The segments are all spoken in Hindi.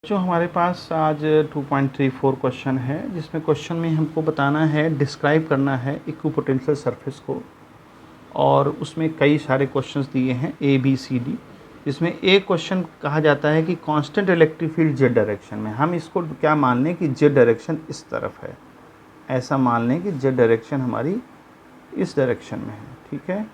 जो हमारे पास आज 2.34 क्वेश्चन है, जिसमें क्वेश्चन में हमको बताना है, डिस्क्राइब करना है इक्विपोटेंशियल सरफेस को। और उसमें कई सारे क्वेश्चंस दिए हैं ए बी सी डी, जिसमें एक क्वेश्चन कहा जाता है कि constant electric field Z direction में। हम इसको क्या मान लें कि जेड डायरेक्शन इस तरफ है, ऐसा मान लें कि जेड डायरेक्शन हमारी इस डायरेक्शन में है। ठीक है,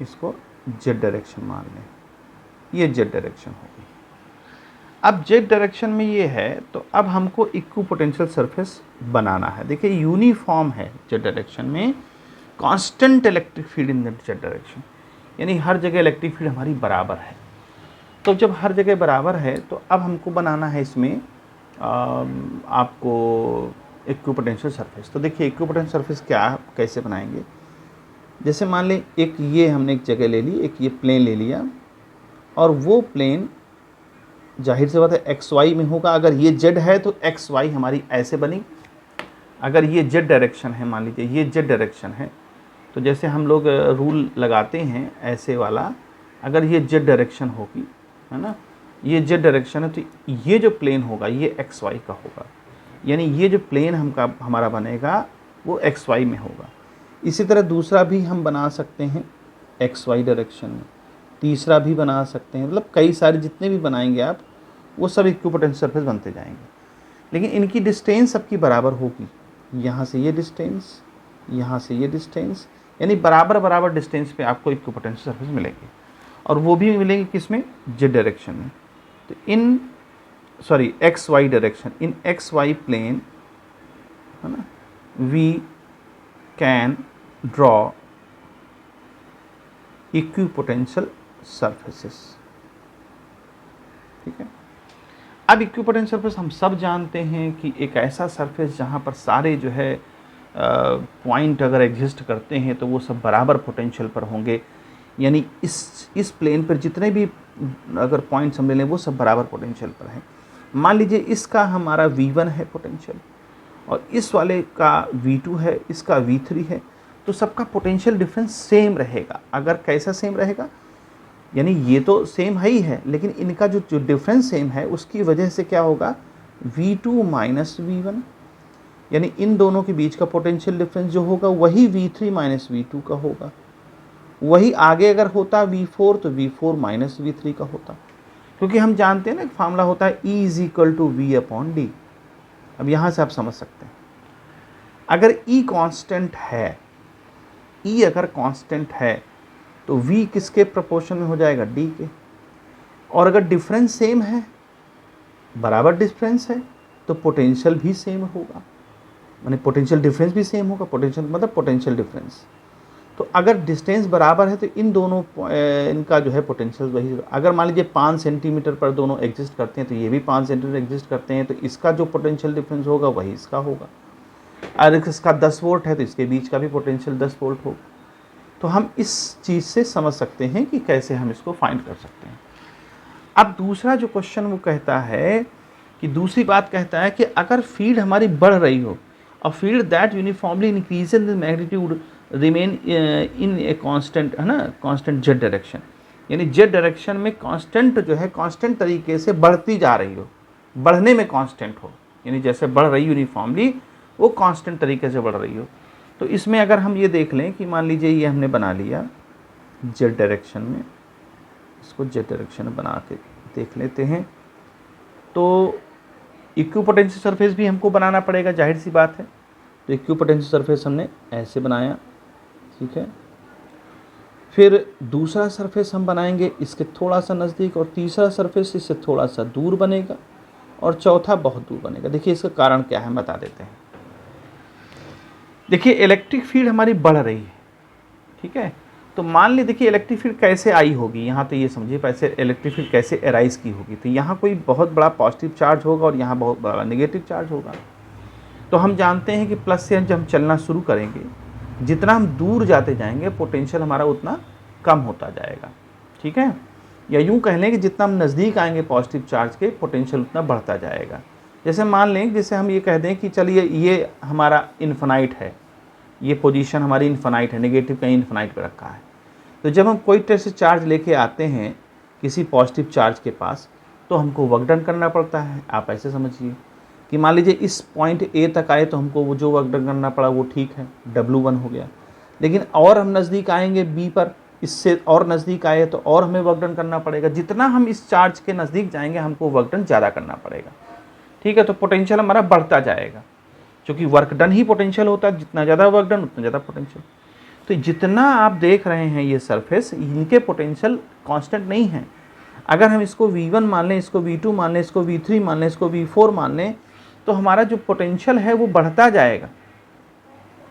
इसको जेड डायरेक्शन मान लें, ये जेड डायरेक्शन होगी। अब जेड डायरेक्शन में ये है, तो अब हमको इक्विपोटेंशियल सरफेस बनाना है। देखिए यूनिफॉर्म है जेड डायरेक्शन में, constant electric field in that Z direction, यानी हर जगह इलेक्ट्रिक फील्ड हमारी बराबर है। तो जब हर जगह बराबर है, तो अब हमको बनाना है इसमें आपको इक्विपोटेंशियल सरफेस। तो देखिए इक्विपोटेंशियल सरफेस क्या, कैसे बनाएंगे। जैसे मान लें एक ये हमने एक जगह ले ली, एक ये प्लेन ले लिया, और वो प्लेन जाहिर सी बात है एक्स वाई में होगा। अगर ये जेड है तो एक्स वाई हमारी ऐसे बनी। अगर ये जेड डायरेक्शन है, मान लीजिए ये जेड डायरेक्शन है, तो जैसे हम लोग रूल लगाते हैं ऐसे वाला, अगर ये जेड डायरेक्शन होगी, है ना, ये जेड डायरेक्शन है, तो ये जो प्लेन होगा ये एक्स वाई का होगा, यानी ये जो प्लेन हमारा बनेगा वो एक्स वाई में होगा। इसी तरह दूसरा भी हम बना सकते हैं एक्स वाई डायरेक्शन में, तीसरा भी बना सकते हैं, मतलब कई सारे जितने भी बनाएंगे आप, वो सब इक्विपोटेंशियल सरफेस बनते जाएंगे। लेकिन इनकी डिस्टेंस सबकी बराबर होगी। यहाँ से ये डिस्टेंस, यहाँ से ये डिस्टेंस, यानी बराबर बराबर डिस्टेंस पे आपको इक्विपोटेंशियल सरफेस मिलेंगे। और वो भी मिलेंगे किसमें, जेड डायरेक्शन में। तो in X Y direction, in X Y plane, है ना, we can draw equipotential surfaces. ठीक है, अब इक्विपोटेंशियल सरफेस हम सब जानते हैं कि एक ऐसा सरफेस जहाँ पर सारे जो है पॉइंट अगर एग्जिस्ट करते हैं तो वो सब बराबर पोटेंशियल पर होंगे, यानी इस प्लेन पर जितने भी अगर पॉइंट्स हम ले लें वो सब बराबर पोटेंशियल पर हैं। मान लीजिए इसका हमारा V1 है पोटेंशियल, और इस वाले का V2 है, इसका V3 है, तो सबका पोटेंशियल डिफरेंस सेम रहेगा। अगर कैसा सेम रहेगा, यानी ये तो सेम है ही है, लेकिन इनका जो डिफरेंस सेम है उसकी वजह से क्या होगा, V2 माइनस V1, यानी इन दोनों के बीच का पोटेंशियल डिफरेंस जो होगा वही V3 माइनस V2 का होगा। वही आगे अगर होता V4 तो V4 माइनस V3 का होता, क्योंकि हम जानते हैं ना एक फार्मूला होता है E is equal to V/D। अब यहाँ से आप समझ सकते हैं, अगर E कांस्टेंट है, E अगर कांस्टेंट है तो V किसके प्रोपोर्शन में हो जाएगा, D के। और अगर डिफरेंस सेम है, बराबर डिफरेंस है, तो पोटेंशियल भी सेम होगा, माने पोटेंशियल डिफरेंस भी सेम होगा। पोटेंशियल मतलब पोटेंशियल डिफरेंस। तो अगर डिस्टेंस बराबर है तो इन दोनों इनका जो है पोटेंशियल वही। अगर मान लीजिए 5 सेंटीमीटर पर दोनों एग्जिस्ट करते हैं, तो ये भी 5 सेंटीमीटर एग्जिस्ट करते हैं, तो इसका जो पोटेंशियल डिफरेंस होगा वही इसका होगा। अगर इसका 10 वोल्ट है तो इसके बीच का भी पोटेंशियल 10 वोल्ट होगा। तो हम इस चीज़ से समझ सकते हैं कि कैसे हम इसको फाइंड कर सकते हैं। अब दूसरा जो क्वेश्चन वो कहता है कि दूसरी बात कहता है कि अगर फील्ड हमारी बढ़ रही हो, और field that uniformly increase in magnitude remain in a constant, है ना, कांस्टेंट जेड डायरेक्शन, यानी जेड डायरेक्शन में कांस्टेंट जो है कांस्टेंट तरीके से बढ़ती जा रही हो, बढ़ने में कांस्टेंट हो, यानी जैसे बढ़ रही यूनिफॉर्मली वो कांस्टेंट तरीके से बढ़ रही हो। तो इसमें अगर हम ये देख लें कि मान लीजिए ये हमने बना लिया जेड डायरेक्शन में, इसको जेड डायरेक्शन में बना के देख लेते हैं, तो इक्विपोटेंशियल सरफेस भी हमको बनाना पड़ेगा, जाहिर सी बात है। तो इक्विपोटेंशियल सरफेस हमने ऐसे बनाया, ठीक है। फिर दूसरा सरफेस हम बनाएंगे इसके थोड़ा सा नज़दीक, और तीसरा सरफेस इससे थोड़ा सा दूर बनेगा, और चौथा बहुत दूर बनेगा। देखिए इसका कारण क्या है, बता देते हैं। देखिए इलेक्ट्रिक फील्ड हमारी बढ़ रही है, ठीक है। तो मान ली देखिए इलेक्ट्रिक फील्ड कैसे आई होगी, यहाँ तो ये समझिए पैसे इलेक्ट्रिक फील्ड कैसे एराइज की होगी। तो यहाँ कोई बहुत बड़ा पॉजिटिव चार्ज होगा और यहाँ बहुत बड़ा नेगेटिव चार्ज होगा। तो हम जानते हैं कि प्लस से जब हम चलना शुरू करेंगे, जितना हम दूर जाते जाएंगे पोटेंशियल हमारा उतना कम होता जाएगा, ठीक है। या यूँ कह लें कि जितना हम नज़दीक आएंगे पॉजिटिव चार्ज के, पोटेंशियल उतना बढ़ता जाएगा। जैसे मान लें, जैसे हम ये कह दें कि चलिए ये हमारा इन्फिनाइट है, ये पोजीशन हमारी इन्फिनाइट है, नेगेटिव कहीं इन्फिनाइट पे रखा है। तो जब हम कोई तरह से चार्ज लेके आते हैं किसी पॉजिटिव चार्ज के पास, तो हमको वर्क डन करना पड़ता है। आप ऐसे समझिए कि मान लीजिए इस पॉइंट ए तक आए तो हमको वो जो वर्क डन करना पड़ा वो ठीक है, W1 हो गया। लेकिन और हम नज़दीक आएंगे बी पर, इससे और नज़दीक आए तो और हमें वर्क डन करना पड़ेगा। जितना हम इस चार्ज के नज़दीक जाएंगे हमको वर्क डन ज़्यादा करना पड़ेगा, ठीक है। तो पोटेंशियल हमारा बढ़ता जाएगा, क्योंकि वर्क डन ही पोटेंशियल होता है, जितना ज़्यादा वर्क डन उतना ज़्यादा पोटेंशियल। तो जितना आप देख रहे हैं ये सरफेस, इनके पोटेंशियल कांस्टेंट नहीं है। अगर हम इसको V1 मान लें, इसको V2 मान लें, इसको V3 मान लें, इसको V4 मान लें, तो हमारा जो पोटेंशियल है वो बढ़ता जाएगा,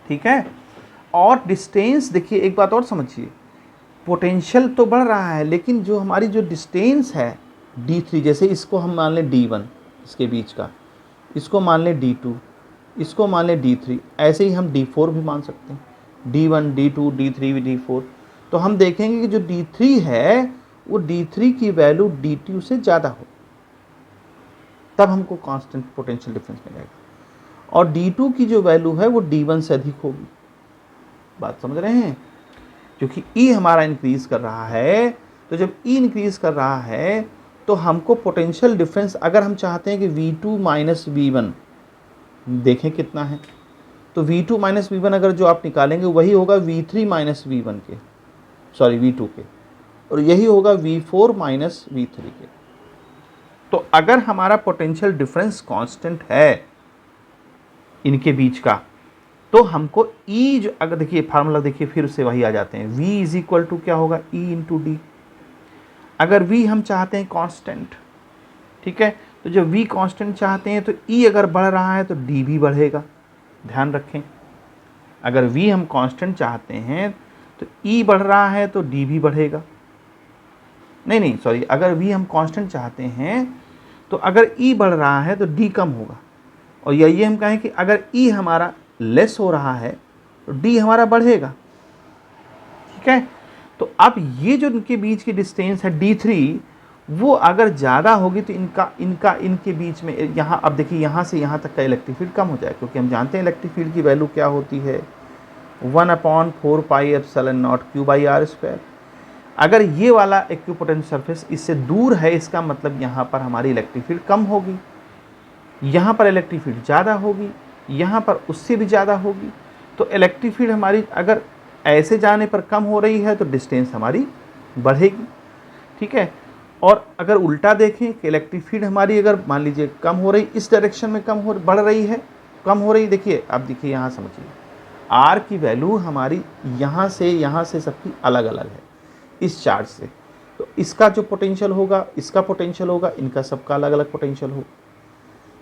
ठीक है। और डिस्टेंस देखिए, एक बात और समझिए, पोटेंशियल तो बढ़ रहा है लेकिन जो हमारी जो डिस्टेंस है D3, जैसे इसको हम मान लें D1 इसके बीच का, इसको मान लें D2, इसको मान लें D3, ऐसे ही हम D4 भी मान सकते हैं, D1 D2 D3 D4। तो हम देखेंगे कि जो D3 है वो D3 की वैल्यू D2 से ज़्यादा हो, तब हमको कांस्टेंट पोटेंशियल डिफरेंस मिलेगा। और D2 की जो वैल्यू है वो D1 से अधिक होगी। बात समझ रहे हैं? क्योंकि E हमारा इंक्रीज कर रहा है, तो जब E इंक्रीज कर रहा है तो हमको पोटेंशियल डिफरेंस, अगर हम चाहते हैं कि V2 माइनस V1 देखें कितना है, तो V2 माइनस V1 अगर जो आप निकालेंगे वही होगा V3 माइनस V1 के, सॉरी V2 के, और यही होगा V4 माइनस V3 के। तो अगर हमारा पोटेंशियल डिफरेंस कांस्टेंट है इनके बीच का, तो हमको E जो, अगर देखिए फार्मूला देखिए फिर से वही आ जाते हैं, V इज इक्वल टू क्या होगा E इंटू डी। अगर V हम चाहते हैं कांस्टेंट, ठीक है, तो जब V कांस्टेंट चाहते हैं तो E अगर बढ़ रहा है तो D भी बढ़ेगा। ध्यान रखें, अगर V हम कांस्टेंट चाहते हैं तो E बढ़ रहा है तो D भी बढ़ेगा। नहीं सॉरी, अगर V हम कांस्टेंट चाहते हैं तो अगर E बढ़ रहा है तो D कम होगा। और यही हम कहें कि अगर E हमारा लेस हो रहा है तो D हमारा बढ़ेगा, ठीक है। तो अब ये जो इनके बीच की डिस्टेंस है D3, वो अगर ज़्यादा होगी तो इनके बीच में यहाँ, अब देखिए यहाँ से यहाँ तक का इलेक्ट्रिक फील्ड कम हो जाए, क्योंकि हम जानते हैं इलेक्ट्रिक फील्ड की वैल्यू क्या होती है, 1/4πε0 Q/r²। अगर ये वाला इक्विपोटेंट सरफेस इससे दूर है, इसका मतलब यहाँ पर हमारी इलेक्ट्रिक फील्ड कम होगी, यहाँ पर इलेक्ट्रिक फील्ड ज़्यादा होगी, यहाँ पर उससे भी ज़्यादा होगी। तो इलेक्ट्रिक फील्ड हमारी अगर ऐसे जाने पर कम हो रही है तो डिस्टेंस हमारी बढ़ेगी, ठीक है। और अगर उल्टा देखें कि इलेक्ट्रिक फील्ड हमारी अगर मान लीजिए कम हो रही, इस डायरेक्शन में बढ़ रही है, कम हो रही, देखिए अब देखिए यहाँ समझिए, R की वैल्यू हमारी यहाँ से सबकी अलग अलग है इस चार्ज से। तो इसका जो पोटेंशियल होगा, इसका पोटेंशियल होगा, इनका सबका अलग अलग पोटेंशियल होगा।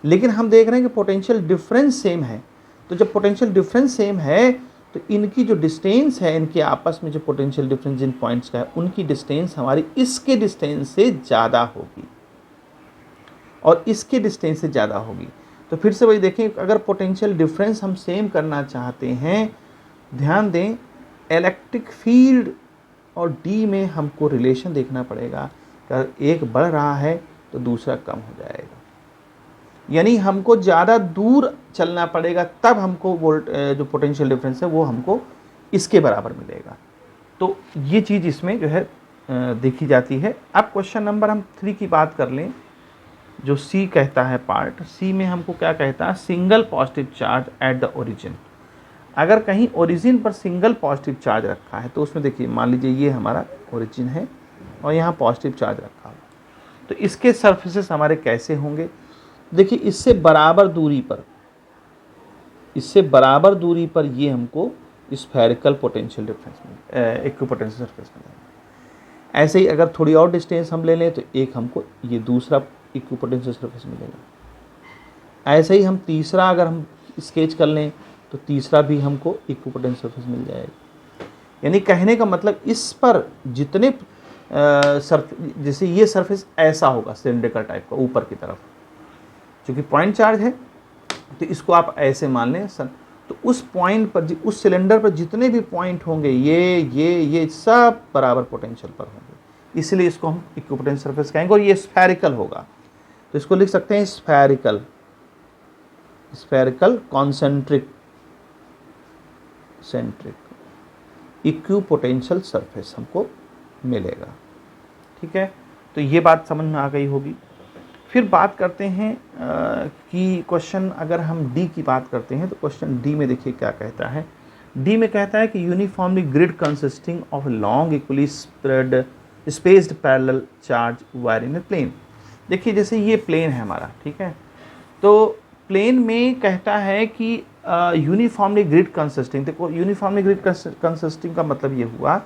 लेकिन हम देख रहे हैं कि पोटेंशियल डिफरेंस सेम है। तो जब पोटेंशियल डिफरेंस सेम है तो इनकी जो डिस्टेंस है, इनके आपस में जो पोटेंशियल डिफरेंस जिन पॉइंट्स का है, उनकी डिस्टेंस हमारी इसके डिस्टेंस से ज़्यादा होगी और इसके डिस्टेंस से ज़्यादा होगी। तो फिर से वही देखें, अगर पोटेंशियल डिफरेंस हम सेम करना चाहते हैं, ध्यान दें इलेक्ट्रिक फील्ड और D में हमको रिलेशन देखना पड़ेगा। अगर एक बढ़ रहा है तो दूसरा कम हो जाएगा, यानी हमको ज़्यादा दूर चलना पड़ेगा, तब हमको जो पोटेंशियल डिफरेंस है वो हमको इसके बराबर मिलेगा। तो ये चीज़ इसमें जो है देखी जाती है। अब क्वेश्चन नंबर हम 3 की बात कर लें, जो C कहता है पार्ट C में हमको क्या कहता है, single positive charge at the origin. अगर कहीं ओरिजिन पर सिंगल पॉजिटिव चार्ज रखा है तो उसमें देखिए, मान लीजिए ये हमारा ओरिजिन है और यहाँ पॉजिटिव चार्ज रखा हुआ, तो इसके सरफेसेस हमारे कैसे होंगे। देखिए इससे बराबर दूरी पर ये हमको spherical potential difference equipotential surface मिलेगा। ऐसे ही अगर थोड़ी और डिस्टेंस हम ले लें तो एक हमको ये दूसरा इक्विपोटेंशियल सरफेस मिलेगा। ऐसे ही हम तीसरा अगर हम स्केच कर लें तो तीसरा भी हमको इक्विपोटेंशियल सरफेस मिल जाएगा। यानी कहने का मतलब इस पर जितने जैसे ये सरफेस ऐसा होगा सिलेंड्रिकल टाइप का ऊपर की तरफ, क्योंकि पॉइंट चार्ज है तो इसको आप ऐसे मान लें तो उस पॉइंट पर, उस सिलेंडर पर जितने भी पॉइंट होंगे ये सब बराबर पोटेंशियल पर होंगे, इसलिए इसको हम इक्विपोटेंशियल सरफेस कहेंगे। और ये स्फेरिकल होगा तो इसको लिख सकते हैं स्फेरिकल कॉन्सेंट्रिक इक्विपोटेंशियल सरफेस हमको मिलेगा, ठीक है। तो ये बात समझ में आ गई होगी। फिर बात करते हैं कि क्वेश्चन अगर हम डी की बात करते हैं तो क्वेश्चन डी में देखिए क्या कहता है। डी में कहता है कि uniformly grid consisting of long equally spread spaced parallel charge wire in a plane. देखिए जैसे ये प्लेन है हमारा, ठीक है, तो प्लेन में कहता है कि यूनिफॉर्मली ग्रिड कंसिस्टिंग। देखो यूनिफॉर्मली ग्रिड कंसिस्टिंग का मतलब ये हुआ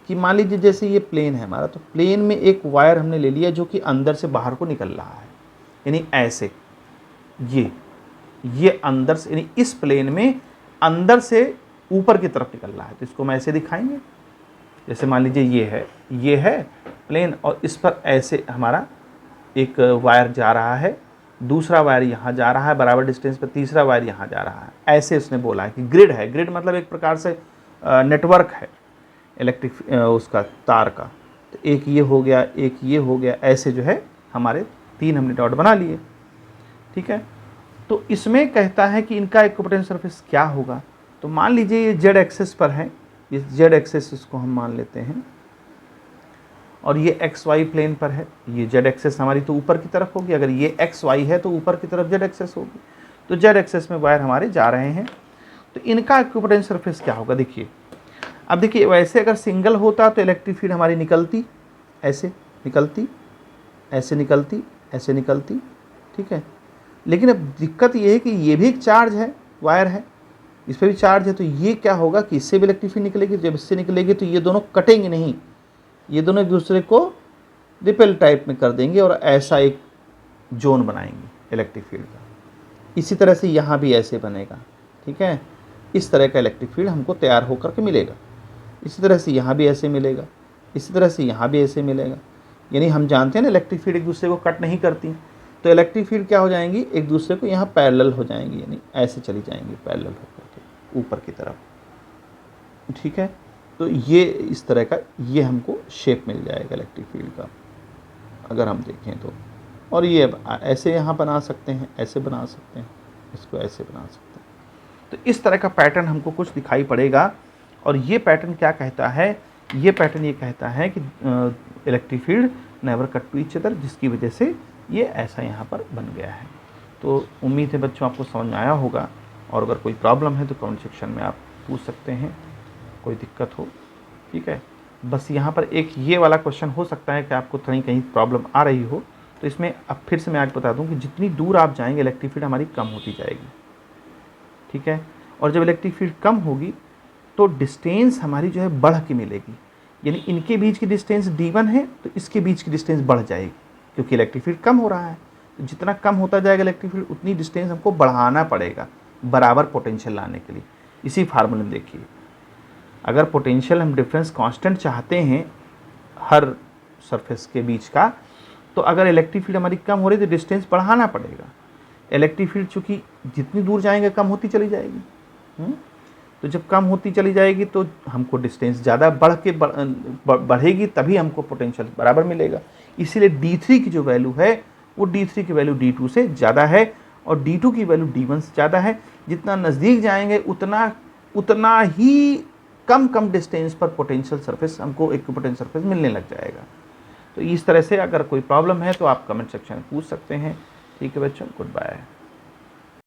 कि मान लीजिए जैसे ये प्लेन है हमारा, तो प्लेन में एक वायर हमने ले लिया जो कि अंदर से बाहर को निकल रहा है, यानी ऐसे ये अंदर से, यानी इस प्लेन में अंदर से ऊपर की तरफ निकल रहा है। तो इसको हम ऐसे दिखाएंगे, जैसे मान लीजिए ये है प्लेन और इस पर ऐसे हमारा एक वायर जा रहा है, दूसरा वायर यहाँ जा रहा है बराबर डिस्टेंस पर, तीसरा वायर यहाँ जा रहा है। ऐसे उसने बोला है कि ग्रिड है। ग्रिड मतलब एक प्रकार से नेटवर्क है इलेक्ट्रिक उसका तार का। तो एक ये हो गया, एक ये हो गया, ऐसे जो है हमारे 3 हमने डॉट बना लिए, ठीक है। तो इसमें कहता है कि इनका इक्विपोटेंशियल सरफेस क्या होगा। तो मान लीजिए ये जेड एक्सेस पर है, ये जेड एक्सेस इसको हम मान लेते हैं, और ये एक्स वाई प्लेन पर है। ये जेड एक्सेस हमारी तो ऊपर की तरफ होगी, अगर ये एक्स वाई है तो ऊपर की तरफ जेड एक्सेस होगी। तो जेड एक्सेस में वायर हमारे जा रहे हैं, तो इनका इक्विपोटेंशियल सरफेस क्या होगा। देखिए अब देखिए, वैसे अगर सिंगल होता तो इलेक्ट्रिक फील्ड हमारी निकलती, ऐसे निकलती, ऐसे निकलती, ऐसे निकलती, ठीक है। लेकिन अब दिक्कत ये है कि ये भी एक चार्ज है, वायर है, इस पर भी चार्ज है। तो ये क्या होगा कि इससे भी इलेक्ट्रिक फील्ड निकलेगी, जब इससे निकलेगी तो ये दोनों कटेंगे नहीं, ये दोनों एक दूसरे को रिपेल टाइप में कर देंगे और ऐसा एक जोन बनाएंगे इलेक्ट्रिक फील्ड का। इसी तरह से यहाँ भी ऐसे बनेगा, ठीक है। इस तरह का इलेक्ट्रिक फील्ड हमको तैयार होकर के मिलेगा। इसी तरह से यहाँ भी ऐसे मिलेगा, इसी तरह से यहाँ भी ऐसे मिलेगा। यानी हम जानते हैं ना इलेक्ट्रिक फील्ड एक दूसरे को कट नहीं करती, तो इलेक्ट्रिक फील्ड क्या हो जाएंगी, एक दूसरे को यहाँ पैरेलल हो जाएंगी, यानी ऐसे चली जाएंगी पैरेलल होकर के ऊपर की तरफ, ठीक है। तो ये इस तरह का ये हमको शेप मिल जाएगा इलेक्ट्रिक फील्ड का अगर हम देखें तो। और ये ऐसे यहाँ बना सकते हैं, ऐसे बना सकते हैं, इसको ऐसे बना सकते हैं। तो इस तरह का पैटर्न हमको कुछ दिखाई पड़ेगा। और ये पैटर्न क्या कहता है, ये पैटर्न ये कहता है कि electric field never cut to each other, जिसकी वजह से ये ऐसा यहाँ पर बन गया है। तो उम्मीद है बच्चों आपको समझ में आया होगा, और अगर कोई प्रॉब्लम है तो कमेंट सेक्शन में आप पूछ सकते हैं, कोई दिक्कत हो, ठीक है। बस यहाँ पर एक ये वाला क्वेश्चन हो सकता है कि आपको कहीं प्रॉब्लम आ रही हो, तो इसमें अब फिर से मैं आज बता दूं कि जितनी दूर आप जाएंगे इलेक्ट्रिक फील्ड हमारी कम होती जाएगी, ठीक है। और जब इलेक्ट्रिक फील्ड कम होगी तो डिस्टेंस हमारी जो है बढ़ के मिलेगी, यानी इनके बीच की डिस्टेंस d1 है तो इसके बीच की डिस्टेंस बढ़ जाएगी, क्योंकि इलेक्ट्रिक फील्ड कम हो रहा है। तो जितना कम होता जाएगा इलेक्ट्रिक फील्ड, उतनी डिस्टेंस हमको बढ़ाना पड़ेगा बराबर पोटेंशियल लाने के लिए। इसी फार्मूले में देखिए, अगर पोटेंशियल हम डिफरेंस कांस्टेंट चाहते हैं हर सरफेस के बीच का, तो अगर इलेक्ट्रिक फील्ड हमारी कम हो रही है तो डिस्टेंस बढ़ाना पड़ेगा। इलेक्ट्रिक फील्ड चूँकि जितनी दूर जाएंगे कम होती चली जाएगी, तो जब कम होती चली जाएगी तो हमको डिस्टेंस ज़्यादा बढ़ेगी, तभी हमको पोटेंशियल बराबर मिलेगा। इसीलिए D3 की जो वैल्यू है वो D3 की वैल्यू D2 से ज़्यादा है और D2 की वैल्यू D1 से ज़्यादा है। जितना नज़दीक जाएंगे उतना ही कम डिस्टेंस पर पोटेंशियल सरफेस हमको इक्विपोटेंशियल सरफेस मिलने लग जाएगा। तो इस तरह से अगर कोई प्रॉब्लम है तो आप कमेंट सेक्शन में पूछ सकते हैं। ठीक है बच्चों, गुड बाय।